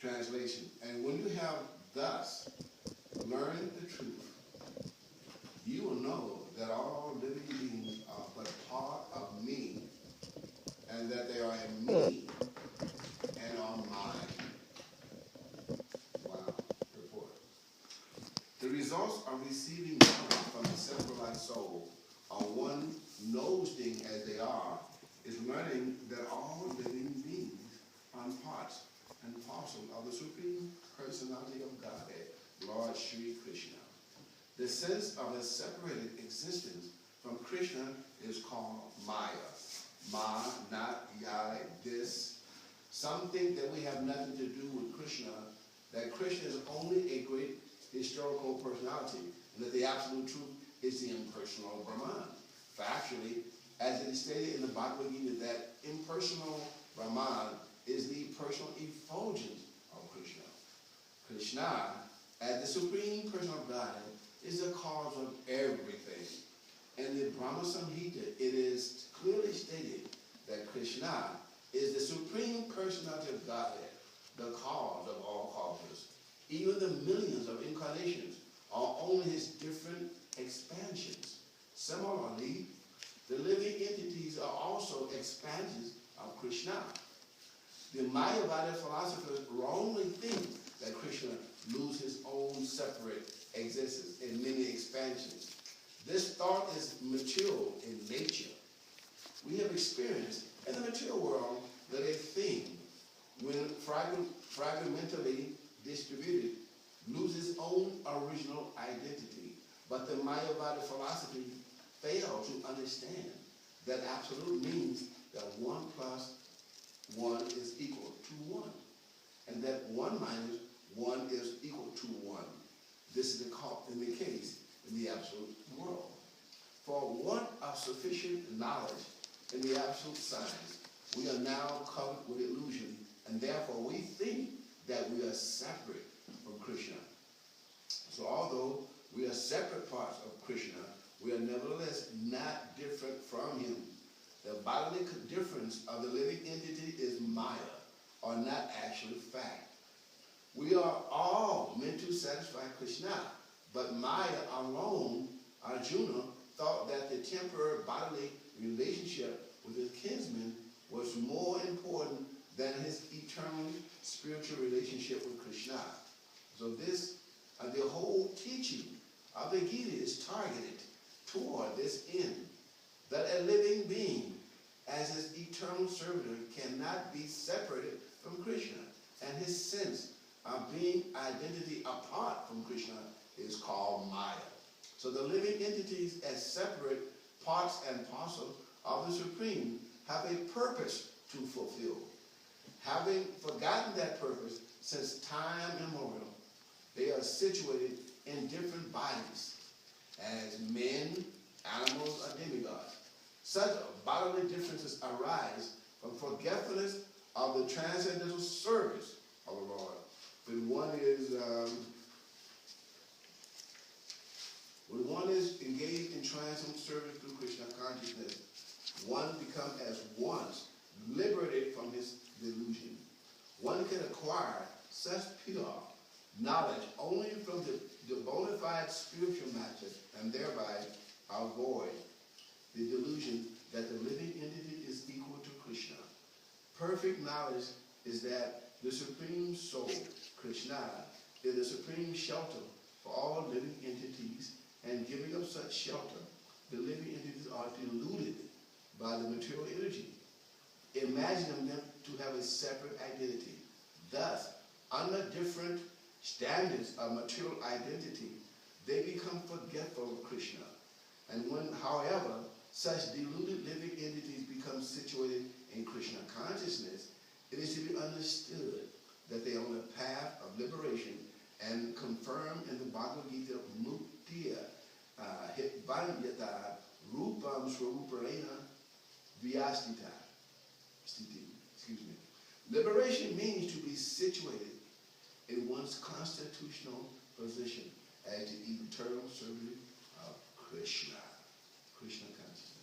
Translation. And when you have thus learned the truth, you will know that all living beings are but part of me, and that they are in me and are mine. Wow. Report. The results of receiving knowledge from the centralized soul are one knows things as they are, is learning that all living beings are parts and parcel of the Supreme Personality of Godhead, Lord Sri Krishna. The sense of a separated existence from Krishna is called Maya. Ma, not ya, this. Something that we have nothing to do with Krishna, that Krishna is only a great historical personality, and that the absolute truth is the impersonal Brahman. Factually, as it is stated in the Bhagavad-gita, that impersonal Brahman is the personal effulgence of Krishna. Krishna, as the Supreme Person of Godhead, is the cause of everything. In the Brahma Samhita, it is clearly stated that Krishna is the Supreme Personality of Godhead, the cause of all causes. Even the millions of incarnations are only his different expansions. Similarly, the living entities are also expansions of Krishna. The Mayavada philosophers wrongly think that Krishna loses his own separate existence in many expansions. This thought is material in nature. We have experienced in the material world that a thing, when fragmentally distributed, loses its own original identity. But the Mayavada philosophy failed to understand that absolute means that 1 plus 1 is equal to 1, and that 1 minus 1 is equal to 1. This is in the case in the absolute world. For want of sufficient knowledge in the absolute science, we are now covered with illusion, and therefore we think that we are separate from Krishna. So although we are separate parts of Krishna, we are nevertheless not different from him. The bodily difference of the living entity is Maya, or not actual fact. We are all meant to satisfy Krishna, but Maya alone, Arjuna, thought that the temporary bodily relationship with his kinsman was more important than his eternal spiritual relationship with Krishna. So the whole teaching of the Gita is targeted toward this end, that a living being, as his eternal servitor, cannot be separated from Krishna, and his sense of being identity apart from Krishna is called Maya. So the living entities, as separate parts and parcels of the Supreme, have a purpose to fulfill. Having forgotten that purpose since time immemorial, they are situated in different bodies as men, animals, or demigods. Such bodily differences arise from forgetfulness of the transcendental service of the Lord. When one is engaged in transcendental service through Krishna consciousness, one becomes as once liberated from his delusion. One can acquire such pure knowledge only from the bona fide spiritual master, and thereby avoid the delusion that the living entity is equal to Krishna. Perfect knowledge is that the Supreme Soul, Krishna, is the supreme shelter for all living entities, and giving up such shelter, the living entities are deluded by the material energy, imagining them to have a separate identity. Thus, under different standards of material identity, they become forgetful of Krishna. And when, however, such deluded living entities become situated in Krishna consciousness, it is to be understood that they are on the path of liberation, and confirmed in the Bhagavad-gita, Muktiya Hitvanyata Rupam Swaruparena Vyastita. Excuse me. Liberation means to be situated in one's constitutional position as the eternal servant of Krishna. Krishna consciousness.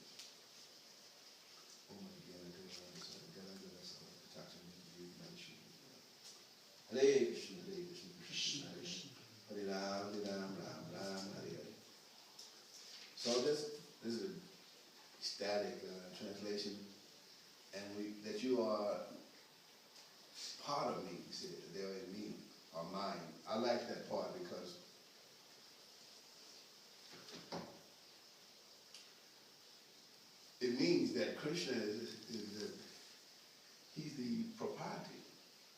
Hare Krishna, Hare Krishna, Krishna Krishna, Hare Ram, Ram Ram, Hare Hare. So this is a static translation, and that you are part of me, he said, they are in me, or mine. I like that part because it means that Krishna he's the proprietor.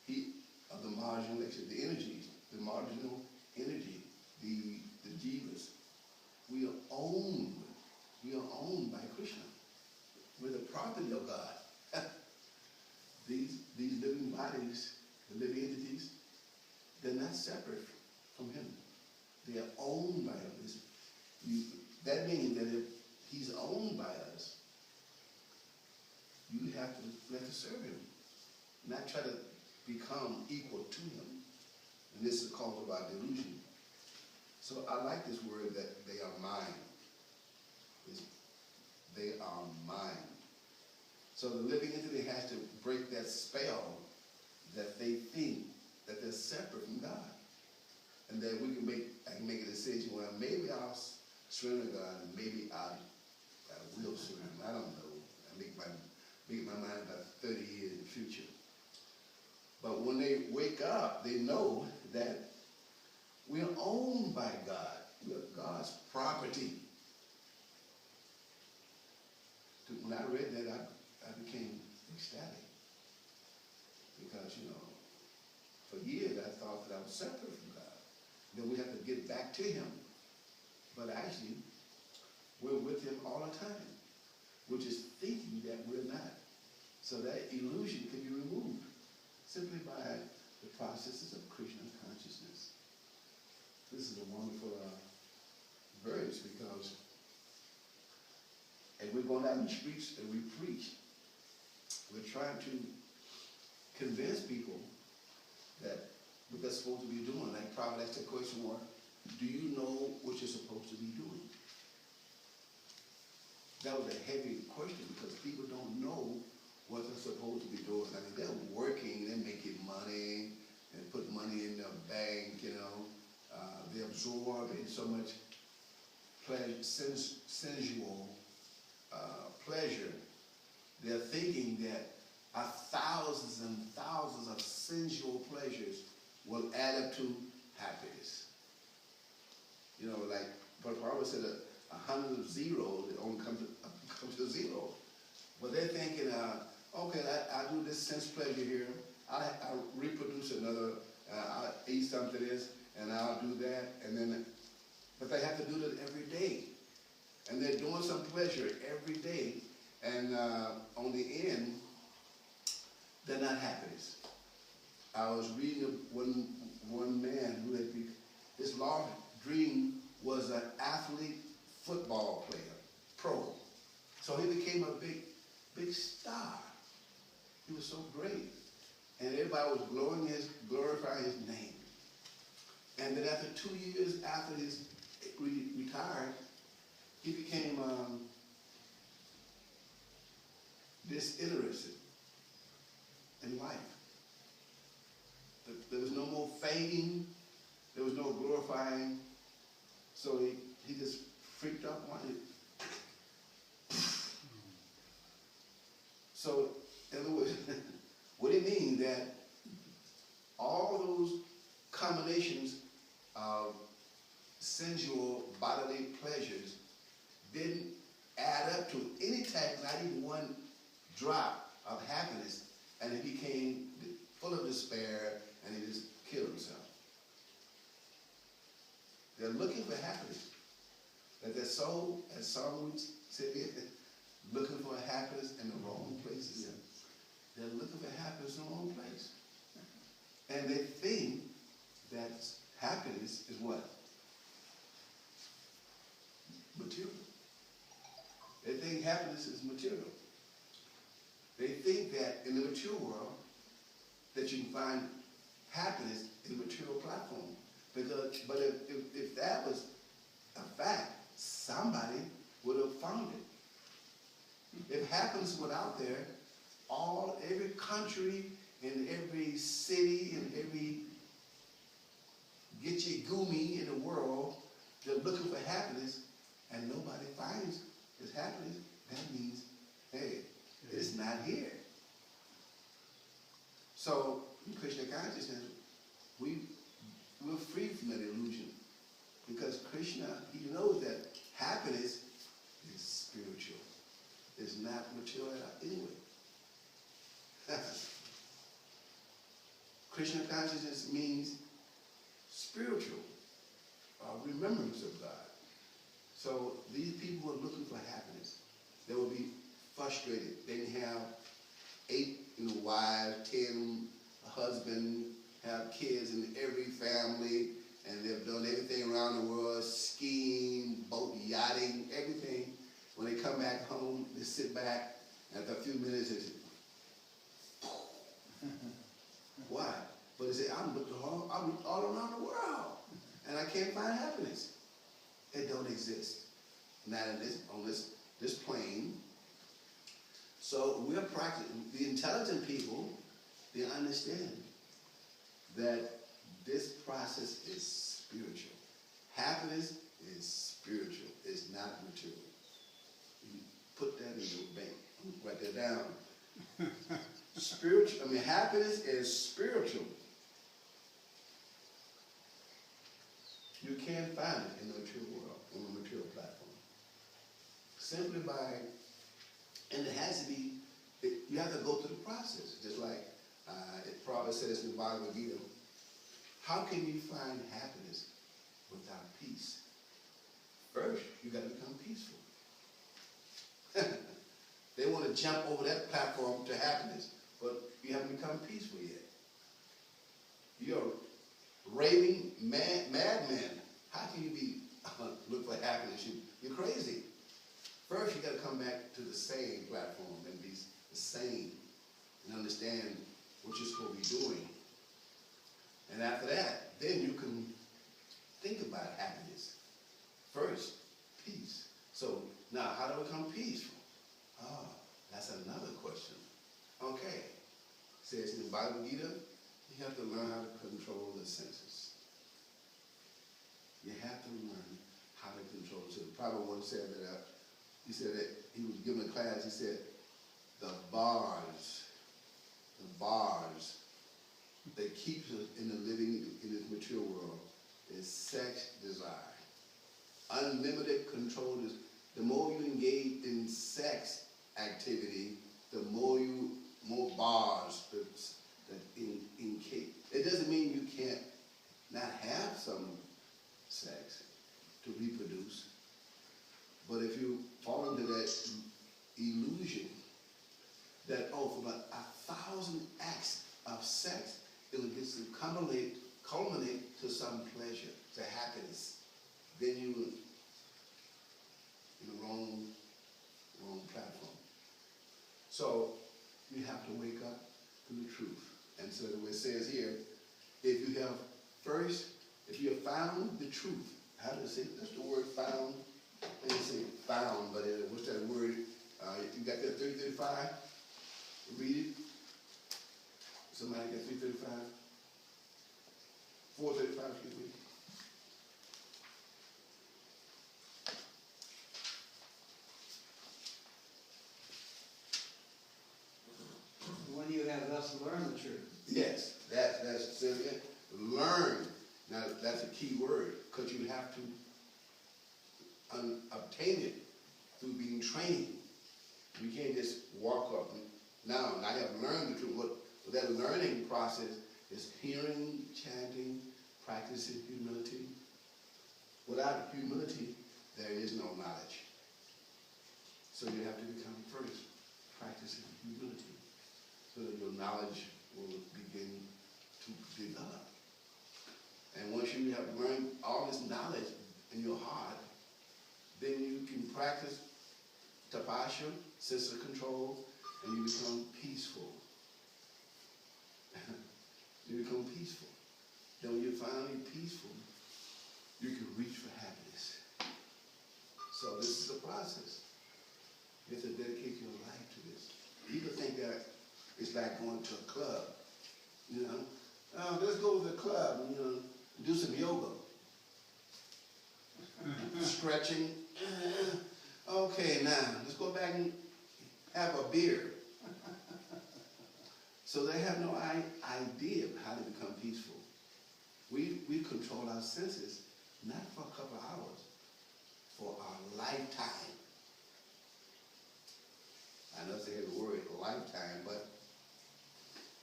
He of the marginal the energies, the marginal energy, the jivas. We are owned by Krishna. We're the property of God. These living bodies, the living entities, they're not separate from him. They are owned by him. That means that if he's owned by us, you have to serve him, not try to become equal to him. And this is called about delusion. So I like this word that they are mine. They are mine. So the living entity has to break that spell that they think that they're separate from God. And then I can make a decision, well, maybe I'll surrender to God, and maybe I will surrender. I don't know. I make my mind about 30 years in the future. But when they wake up, they know that we are owned by God. We are God's property. When I read that, I became ecstatic. Because, for years I thought that I was separate from God. Then we have to get back to him. But actually, we're with him all the time. We're just thinking that we're not. So that illusion can be removed simply by the processes of Krishna consciousness. This is a wonderful verse because and we're going out in the streets and we preach. We're trying to convince people that what they're supposed to be doing. Like Prabhu asked the question, do you know what you're supposed to be doing? That was a heavy question because people don't know what they're supposed to be doing. I mean, they're working, they're making money, and put money in their bank, they absorb in so much sensual pleasure. They're thinking that thousands and thousands of sensual pleasures will add up to happiness. Like Prabhu said, 100 zeros, it only comes to zero. But they're thinking, okay, I do this sense pleasure here. I reproduce another, I'll eat something this, and I'll do that, but they have to do that every day. And they're doing some pleasure every day, and on the end, they're not happiness. I was reading one man who his large dream was an athlete, football player, pro. So he became a big star. He was so great. And everybody was glorifying his name. And then after 2 years after his retired, he became disinterested in life. There was no more fame. There was no glorifying. So he just freaked out one day. So, in other words, what it means that all those combinations of sensual bodily pleasures didn't add up to any type, not even one drop of happiness, and he became full of despair, and he just killed himself. They're looking for happiness. That their soul, as someone said, looking for happiness in the wrong places. They're looking for happiness in the wrong place. And they think that happiness is what? Material. They think happiness is material. They think that in the material world, that you can find happiness in the material platform. But if that was a fact, somebody would have found it. If happiness were out there, every country, in every city, in every Gitche Gumi in the world, they're looking for happiness, and nobody finds this happiness. That means, hey, it's not here. So, in Krishna consciousness, we're free from that illusion. Because Krishna, he knows that happiness is spiritual. It's not material anyway. Krishna consciousness means spiritual, remembrance of God. So these people were looking for happiness. They would be frustrated. They didn't have 8 wives, 10 husbands, have kids in every family, and they've done everything around the world, skiing, boat, yachting, everything. When they come back home, they sit back, and after a few minutes, they say, why? But they say, I'm looking all around the world, and I can't find happiness. It don't exist. Not in on this plane. So we're practicing. The intelligent people, they understand that this process is spiritual. Happiness is spiritual. It's not material. You put that in your bank. Write that down. Spiritual. Happiness is spiritual. You can't find it in the material world, on the material platform. Simply by, and it has to be, you have to go through the process. Just like Prabhu says in the Bhagavad-gita, how can you find happiness without peace? First, you got to become peaceful. They want to jump over that platform to happiness, but you haven't become peaceful yet. You're raving madman. How can you be look for happiness? You're crazy. First, you got to come back to the same platform and be the same and understand what you're supposed to be doing. And after that, then you can think about happiness. First, peace. So now, how do we become peaceful? Oh, that's another question. Okay. It says in the Bhagavad-gita, you have to learn how to control the senses. You have to learn how to control the senses. Prabhu once said that, he said that he was giving a class, he said, the bars that keeps us in the living in this material world is sex desire. Unlimited control is, the more you engage in sex activity, the more bars that encase. It doesn't mean you can't not have some sex to reproduce, but if you fall into that illusion that, oh, for about 1,000 acts of sex, it will get to culminate to some pleasure, to happiness, then you will in the wrong platform. So you have to wake up to the truth. And so it says here, if you have found the truth, how does it say? That's the word found. They say found, but what's that word? You got that 335? Read it. Somebody got 335? 435, excuse me. When you have thus learned the truth. Yes, that's it. Learn. Now that's a key word, because you have to obtain it through being trained. You can't just walk up. Now I have learned the truth. What that learning process is hearing, chanting, practicing humility. Without humility, there is no knowledge. So you have to become first practicing humility, so that your knowledge will begin to develop. And once you have learned all this knowledge in your heart, then you can practice tapasya, sense of control, and you become peaceful. You become peaceful. Then when you're finally peaceful, you can reach for happiness. So this is a process. You have to dedicate your life to this. People think that it's like going to a club. do some yoga. Stretching. Okay, now, let's go back and have a beer. So they have no idea of how to become peaceful. We control our senses, not for a couple of hours, for our lifetime. I know they have the word lifetime, but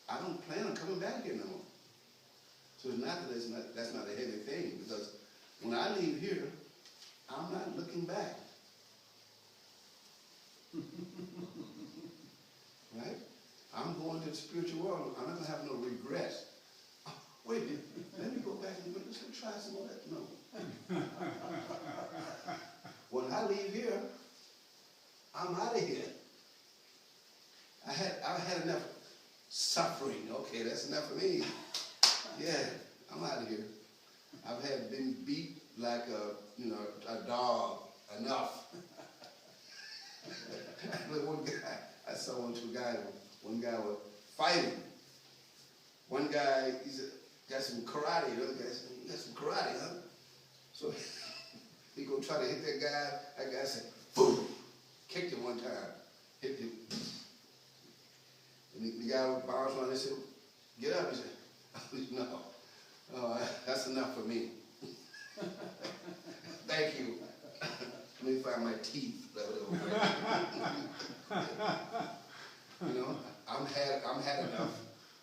I don't plan on coming back here no more. So it's not that that's not a heavy thing, because when I leave here, I'm not looking back. Right? I'm going to the spiritual world. I'm not going to have no regrets. Oh, wait a minute, let me go back and let's go try some of that. No. When I leave here, I'm out of here. I've had enough suffering. Okay, that's enough for me. Yeah, I'm out of here. I've been beat like a dog. Enough. One guy, I saw one guy was fighting. One guy, got some karate. The other guy said, "You got some karate, huh?" So he go try to hit that guy. That guy said, "Boom!" Kicked him one time. Hit him. And the guy bounced on and said, "Get up." He said, "No, that's enough for me." Thank you. Let me find my teeth. I'm had enough.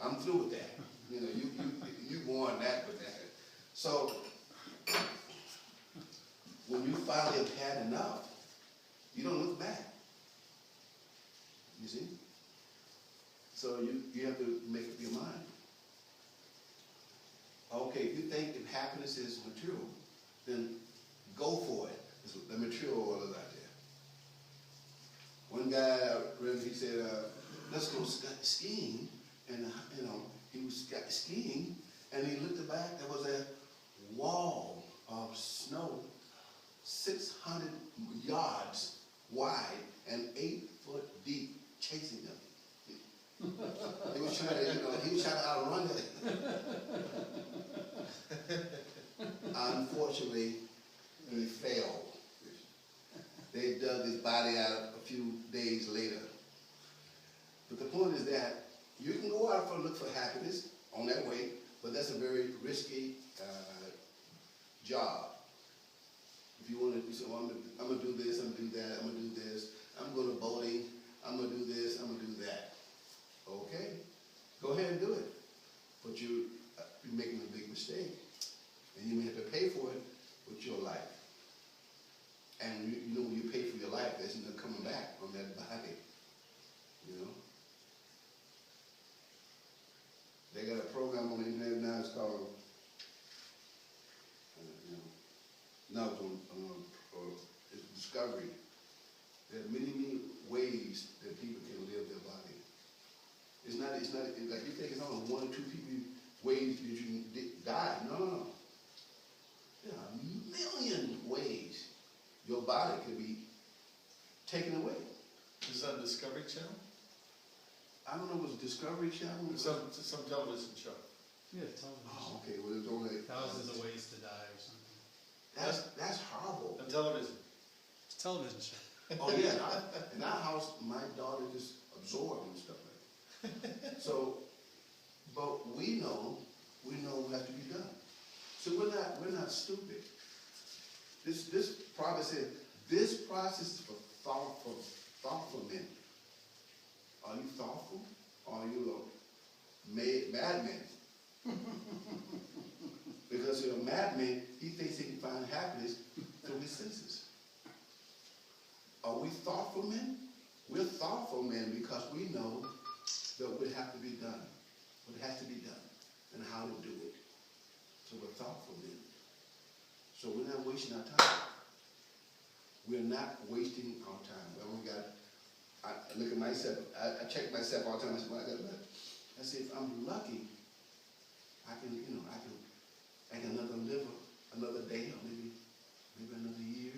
I'm through with that. You won that with that. So when you finally have had enough, you don't look back. You see? So you have to make up your mind. Okay, if you think that happiness is material, then go for it. The material world is out there. One guy, he said, "Let's go skiing," and he was skiing, and he looked back. There was a wall of snow, 600 yards wide and 8 foot deep, chasing him. He was trying to outrun it. Unfortunately, he failed. They dug his body out a few days later. But the point is that you can go out look for happiness on that way, but that's a very risky job. If you want to say, "Well, I'm going to do this, I'm going to do that, I'm going to do this, I'm going to boating, I'm going to do this, I'm going to do that." Okay, go ahead and do it. But you're making a big mistake. And you may have to pay for it with your life. And when you pay for your life, there's no coming back on that body. They got a program on the internet now. It's called, it's Discovery. There are many ways that people can live their body. It's not like you think it's only 1 or 2 ways that you can die. No. There are a million ways your body can be taken away. Is that a Discovery Channel? I don't know if it's Discovery Channel. Some television show. Yeah, television. Oh, okay. Well, it's only Thousands of Ways to Die or something. That's horrible. On television. It's a television show. Oh yeah. In our house, my daughter just absorbed and stuff like that. So, but we know what has to be done. So we're not stupid. This prophet said, this process is for thoughtful men. Are you thoughtful? Or are you a madman? Because a madman, he thinks he can find happiness through his senses. Are we thoughtful men? We're thoughtful men because we know that what have to be done, what has to be done, and how to do it. So we're thoughtful men. So we're not wasting our time. We're not wasting our time. I look at myself, I check myself all the time. I say, well, I say, if I'm lucky, I can live another day or maybe another year.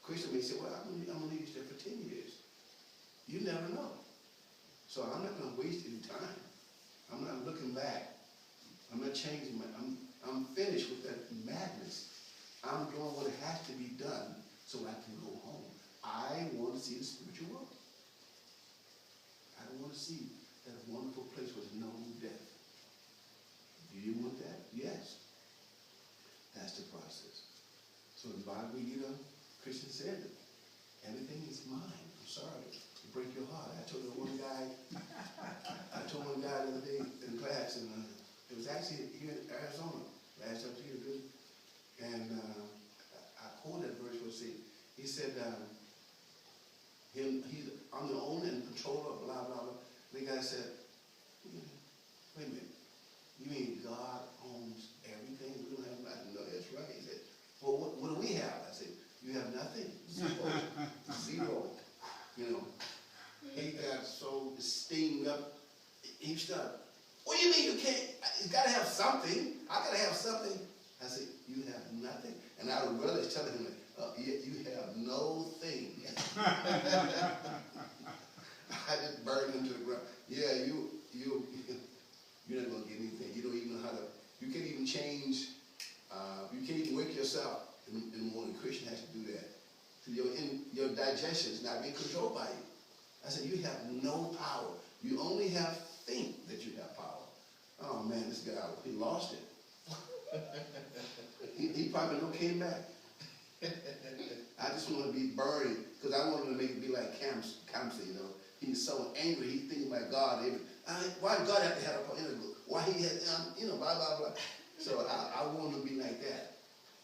Christian may say, well, I'm going to leave there for 10 years. You never know. So I'm not going to waste any time. I'm not looking back. change my, I'm finished with that madness. I'm doing what has to be done so I can go home. I want to see the spiritual world. I want to see that wonderful place with no death. Do you want that? Yes. That's the process. So in Bhagavad-gita, Krishna said that everything is mine. I'm sorry to break your heart. I told one guy the other day in class, and it was actually here in Arizona, last up here, good. And I quoted that verse, he said, I'm the owner and controller of blah, blah, blah. The guy said, wait a minute, you mean God owns everything? We don't have nothing. No, that's right. He said, well, what do we have? I said, you have nothing. Zero. Zero. You know, he got so steamed up. He started, what do you mean you can't? You got to have something. I got to have something. I said, you have nothing. And I would rather tell him, you have no thing. I just burned him to the ground. Yeah, you're not going to get anything. You don't even know how to, you can't even change, you can't even wake yourself in the morning. Christian has to do that. So your digestion is not being controlled by you. I said, you have no power. You only have think that you have power. Oh man, this guy, he lost it. he probably never came back. I just want to be burned because I wanted to make it be like Kamsa, you know. He's so angry, he's thinking about God. Why God have to have a interview? Why he had, blah, blah, blah. So I wanted to be like that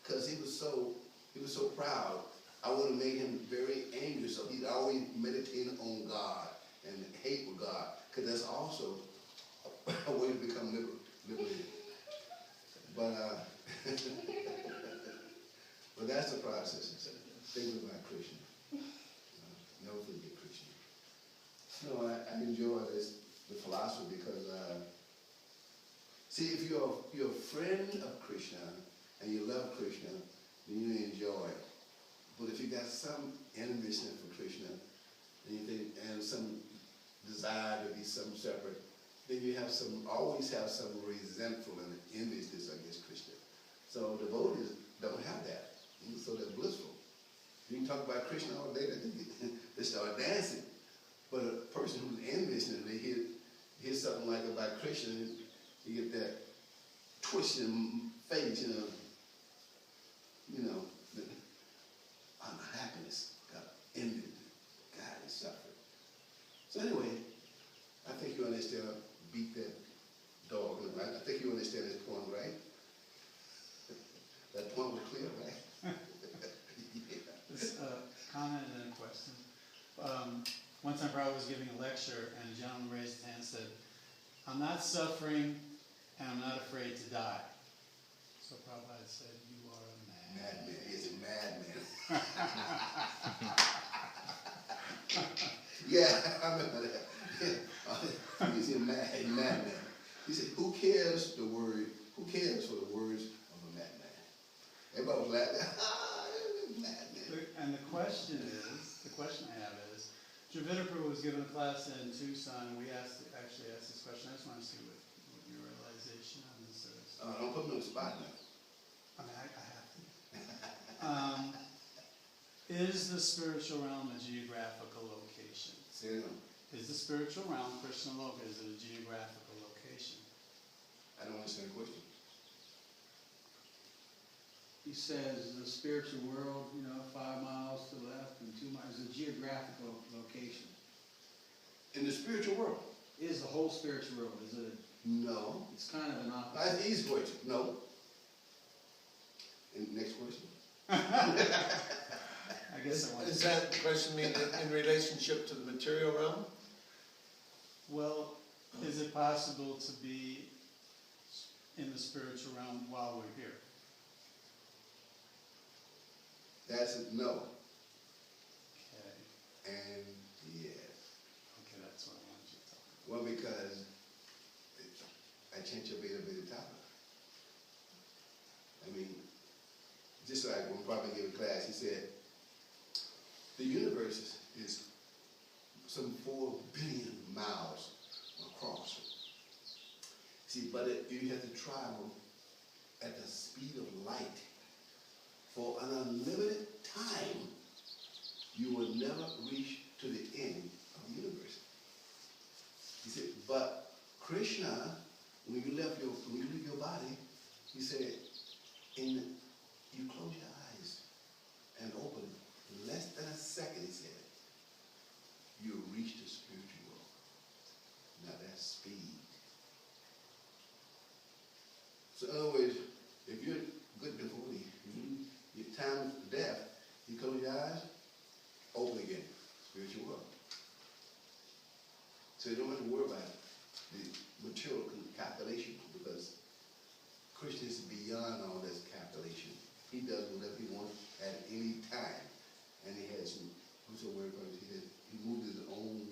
because he was so proud. I would have made him very angry, so he's always meditating on God and hate with God, because that's also a way to become liberated. But but that's the process. Think about Krishna. Never forget Krishna. No, I enjoy the philosophy because see, if you're a friend of Krishna and you love Krishna, then you enjoy it. But if you got some enemies for Krishna, and some desire to be some separate, then you always have some resentful and enviousness against Krishna. So devotees don't have that. So they're blissful. You can talk about Krishna all day, they start dancing. But a person who's envious and they hear something like about Krishna, you get that twisting face, unhappiness, God envy, God is suffering. So anyway, I think you understand, beat that dog, right? I think you understand this point, right? That point was clear, right? This comment and then a question. One time Prabhu was giving a lecture and a gentleman raised his hand and said, I'm not suffering and I'm not afraid to die. So Prabhupada said, you are a man. Madman, he's a madman. Yeah, I remember that. Yeah. He's a madman. He said, who cares for the words of a madman? Everybody was laughing. Madman. And the question I have is, Dravida Prabhu was given a class in Tucson, and we actually asked this question. I just want to see what your realization on this is. Don't put me on the spot now. I mean, I have to. Is the spiritual realm a geographical location? Say it again. Is the spiritual realm, Krishna Loka, is it a geographical location? I don't understand the question. He says the spiritual world, 5 miles to the left and 2 miles is a geographical location. In the spiritual world? Is the whole spiritual world, is it? No. It's kind of an opposite. That's the easy question. No. And next question. I guess I want Does that question mean in relationship to the material realm? Well, is it possible to be in the spiritual realm while we're here? That's a no. Okay. And yes. Okay, that's what I wanted you to talk about. Well, because I changed your beta topic. I mean, just like when Prabhu gave a class, he said, the universe is some 4 billion miles across. See, but you have to travel at the speed of light for an unlimited time. You will never reach to the end of the universe. He said, but Krishna, when you leave your body, he said, you close your eyes and open in less than a second, he said, you'll reach the spiritual world. Now that's speed. So in other words, if you're a good devotee, your time of death, you close your eyes, open again, spiritual world. So you don't have to worry about the material calculation, because Krishna is beyond all this calculation. He does whatever he wants at any time. And he has he moved his own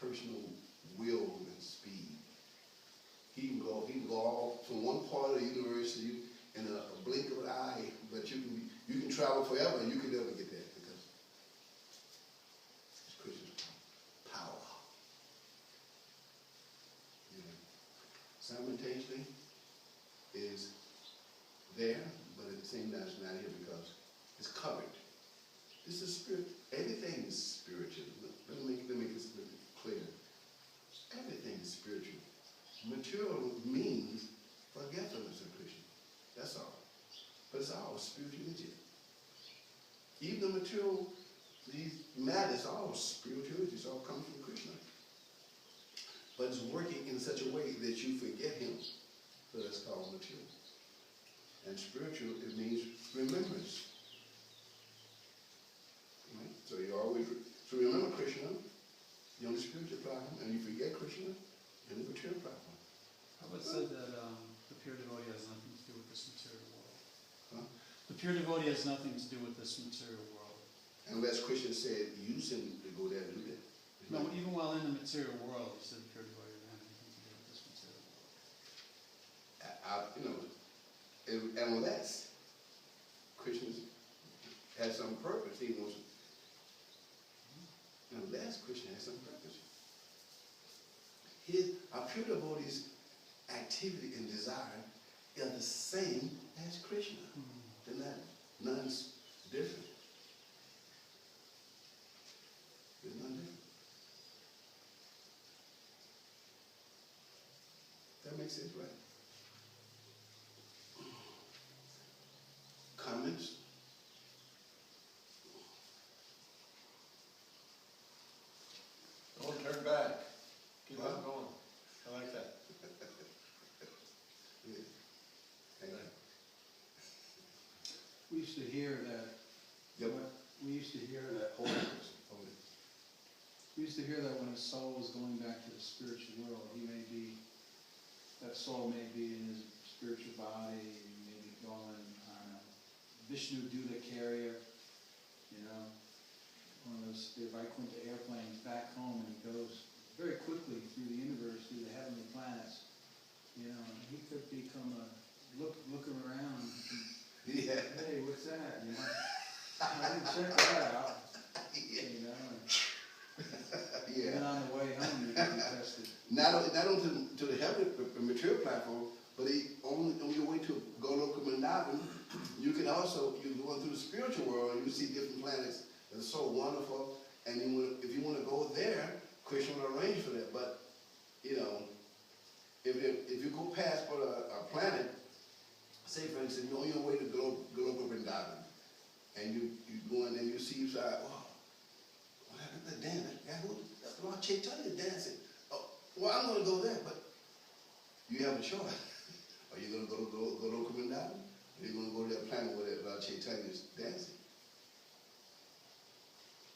personal will and speed. He can go off from one part of the universe in a blink of an eye, but you can travel forever and you can never get there, because it's Krishna's power. Simultaneously is there, but at the same time it's not here because it's covered. This is spirit. Everything is spiritual. Let me make this clear. Everything is spiritual. Material means forgetfulness of Krishna. That's all. But it's all spirituality. Even the material, these matters, all spirituality. It's all comes from Krishna. But it's working in such a way that you forget him. So that's called material. And spiritual, it means remembrance. Right? So you always, remember Krishna, you're on the spiritual platform, and you forget Krishna, you're on the material platform. How about said that the pure devotee has nothing to do with this material world? Huh? The pure devotee has nothing to do with this material world. Unless Krishna said, use him to go there and do that. No, even while in the material world, he said the pure devotee doesn't have anything to do with this material world. Unless Krishna has some purpose, he wants. Unless Krishna has some purpose. Our pure devotee's activity and desire are the same as Krishna. They're not, none's different. There's none different. That makes sense, right? Comments? Don't turn back. Keep Well, on going. I like that. Yeah. Thank you. We used to hear that. Yep. We used to hear that. Hold it. Hold it. We used to hear that when a soul was going back to the spiritual world, that soul may be in his spiritual body, he may be going, I don't know, Vishnu Duta carrier, one of those Vaikuntha airplanes back home, and he goes very quickly through the universe, through the heavenly planets, and he could become looking around, Yeah. hey, what's that, I didn't check that out, Yeah. and on the way home, you can be tested. Not only to the heavenly material platform, but on your way to Goloka Vrindavan, you're going through the spiritual world, and you see different planets that are so wonderful. And if you want to go there, Krishna will arrange for that. But if you go past for a planet, say for instance, you're on your way to Goloka Vrindavan, and you go in and you see, oh, what happened to that dance? That's Lord Chaitanya dancing. Oh, well, I'm going to go there, but you have a choice. Are you going to go to Goloka Vrindavan? Or are you going to go to that planet where Lord Chaitanya is dancing?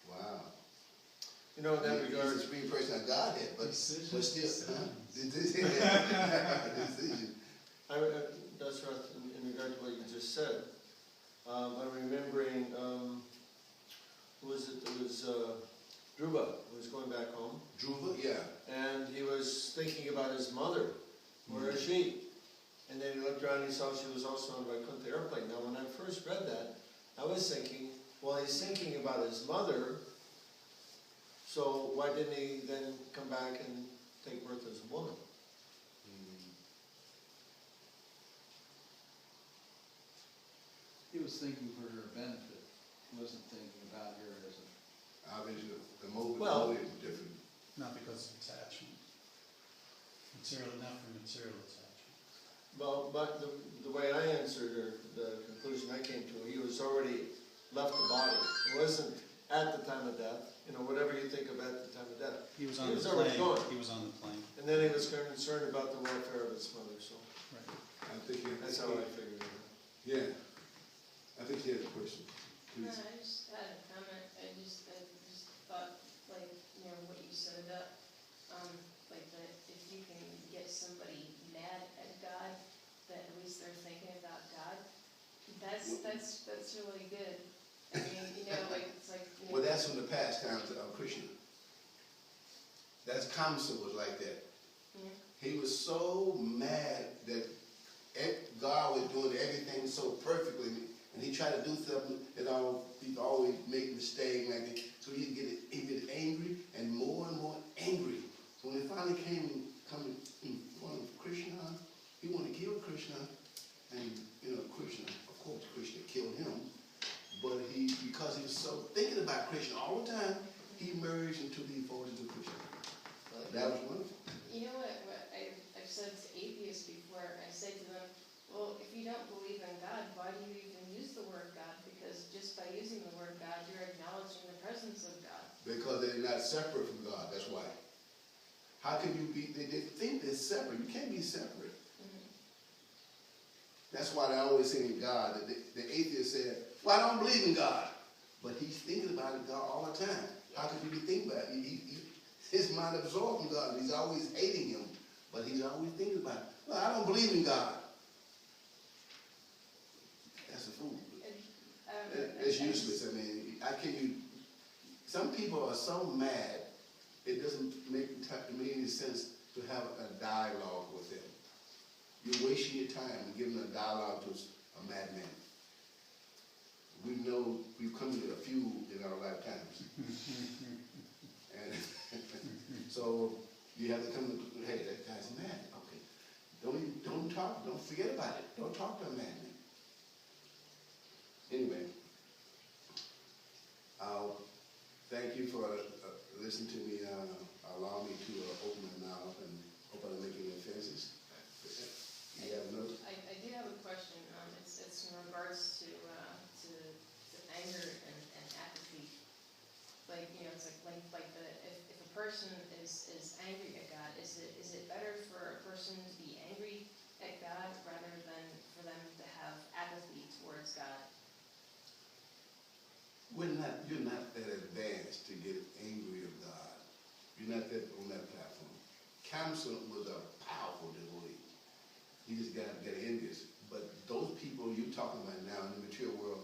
Wow. In that regard, He's the supreme person of Godhead, but still, Decision. Decision. that's right, in regard to what you just said. I'm remembering, who was it? It was Dhruva, who was going back home. Dhruva, yeah. And he was thinking about his mother. Where is she? And then he looked around and he saw she was also on a Vaikuntha airplane. Now, when I first read that, I was thinking, well, he's thinking about his mother, so why didn't he then come back and take birth as a woman? was thinking for her benefit. He wasn't thinking about her as a, Obviously, the motive Well- is different. Not because of attachment. Not for material attachment. Well, but the way I answered, or the conclusion I came to, he was already left the body. It wasn't at the time of death, whatever you think of at the time of death. He was on He the was already plane. gone. He was on the plane. And then he was concerned about the welfare of his mother, so Right. I think that's how I figured it out. Yeah. I think he has a question. No, Please. I just had a comment, I just thought, like, what you said about, like, that if you can get somebody mad at God, that at least they're thinking about God, that's really good. I mean, like, it's like, Well, that's from the past times of Krishna. That's Kamsa was like that. yeah. He was so mad that God was doing everything so perfectly, and he tried to do something that he always make mistakes like that. So he'd get angry and more angry. So when it finally come Krishna, he wanted to kill Krishna, and Krishna, of course, Krishna killed him. But because he was so thinking about Krishna all the time, he merged into the devotion of Krishna. That was wonderful. You know what I've said to atheists before, I say to them, well, if you don't believe in God, why do you even use the word God? Because just by using the word God, you're acknowledging the presence of God. Because they're not separate from God, that's why. How can you be, they think they're separate. You can't be separate. Mm-hmm. That's why they always say in God, that the atheist said, well, I don't believe in God. But he's thinking about God all the time. How could you be thinking about it? His mind absorbed from God. He's always hating him. But he's always thinking about it. Well, I don't believe in God. That's a fool. It's useless. I mean, some people are so mad, it doesn't make any sense to have a dialogue with them. You're wasting your time giving a dialogue to a madman. We know we've come to a few in our lifetimes. And so you have to come to, hey, that guy's mad. Okay. Don't talk, don't forget about it. Don't talk to a madman. Anyway, thank you for listening to me, allow me to open my mouth, and hope I'm making any offenses. You have no? I do have a question. It's in regards to anger and apathy. Like, it's like if a person is angry at God, is it better for a person to be angry at God rather than for them to have apathy towards God? You're not that advanced to get angry of God. You're not that on that platform. Kamsa was a powerful devotee. He just got envious. But those people you're talking about now in the material world,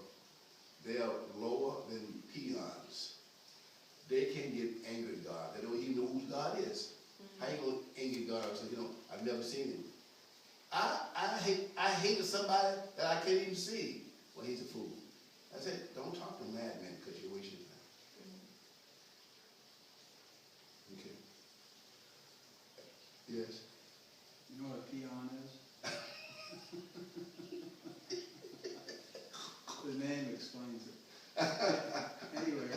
they are lower than peons. They can't get angry at God. They don't even know who God is. How you gonna anger God and say, I've never seen him? I hated somebody that I can't even see. Well, he's a fool. I said, don't talk to a madman because you're wasting time. Okay. Yes. you know what a peon is? The name explains it. Anyway,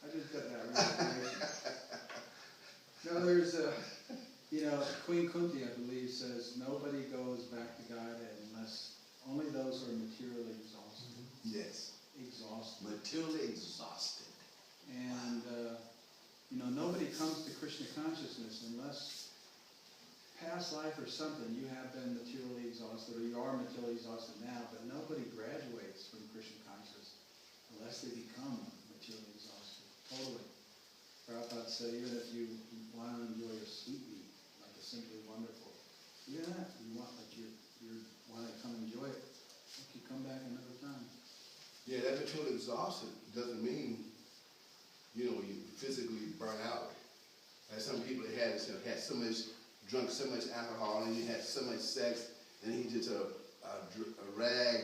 I just got that realization. No, there's Queen Kunti, I believe, says nobody goes back to Godhead unless only those who are materially exhausted. Yes. Exhausted. Materially exhausted. And, nobody comes to Krishna consciousness unless past life or something, you have been materially exhausted, or you are materially exhausted now, but nobody graduates from Krishna consciousness unless they become materially exhausted. Totally. Prabhupada said, even if you want to enjoy a sweetmeat, like a simply wonderful, even that, you want, like you want to come enjoy it, you come back another time. Yeah, that materially exhausted doesn't mean, you physically burn out. Like some people that had so much, drunk so much alcohol, and he had so much sex, and he just a rag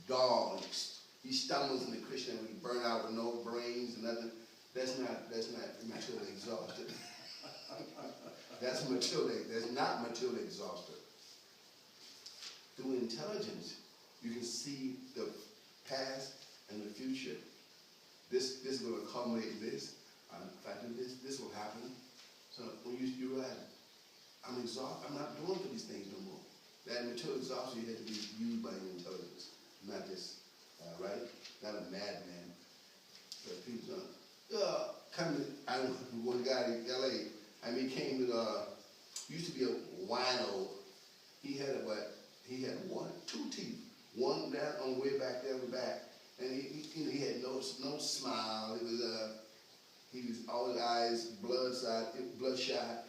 doll. He stumbles into Krishna and he burn out with no brains and nothing. That's not materially exhausted. That's not materially exhausted. through intelligence, you can see the past and the future. This will accommodate this. If I do this, this will happen. So when you realize, I'm exhausted, I'm not doing for these things no more. That material exhaustion had to be used by your intelligence, not just, right? Not a madman. But people don't, one guy in LA, he came with, used to be a wino. He had two teeth. One down on the way back there in the back. And he had no smile. He was all his eyes bloodshot.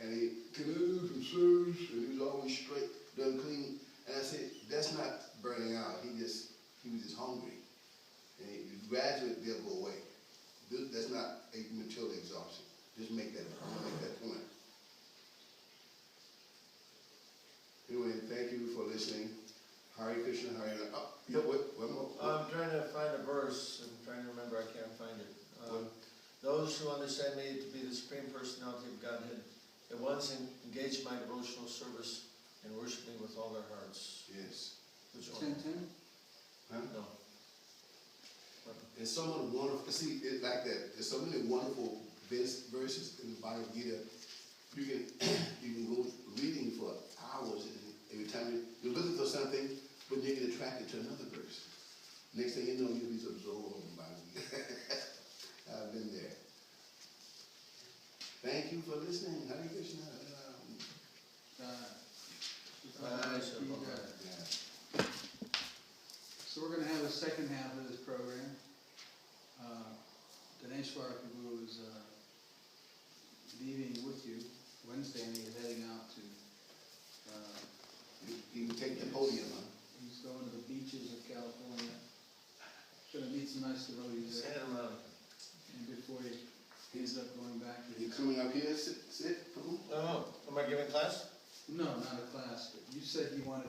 And he was always straight, done clean. And I said, that's not burning out. He was just hungry. And gradually they'll go away. That's not a material exhaustion. Just make that point. Anyway, thank you for listening. Hare Krishna, Hare Rama. Oh, yeah, one more. I'm trying to find a verse. I'm trying to remember. I can't find it. Those who understand me to be the Supreme Personality of Godhead, at once engage my devotional service and worship me with all their hearts. Yes. Which one? 10:10? Huh? No. There's so many wonderful, see, it's like that. There's so many wonderful verses in the Bhagavad-gita. You can go reading for hours, and every time you're looking for something, but you get attracted to another verse. Next thing you know, you'll be absorbed in the Bhagavad-gita. I've been there. Thank you for listening. Hare Krishna. Yeah. So we're going to have a second half of this program. Dineshwar Prabhu is leaving with you Wednesday, and he's heading out to. You can take the podium, huh? He's going to the beaches of California. Going to meet some nice devotees there. Santa Monica. And before he ends up going back to. You coming up here, sit, Prabhu? Oh, am I giving class? No, not a class, but you said you wanted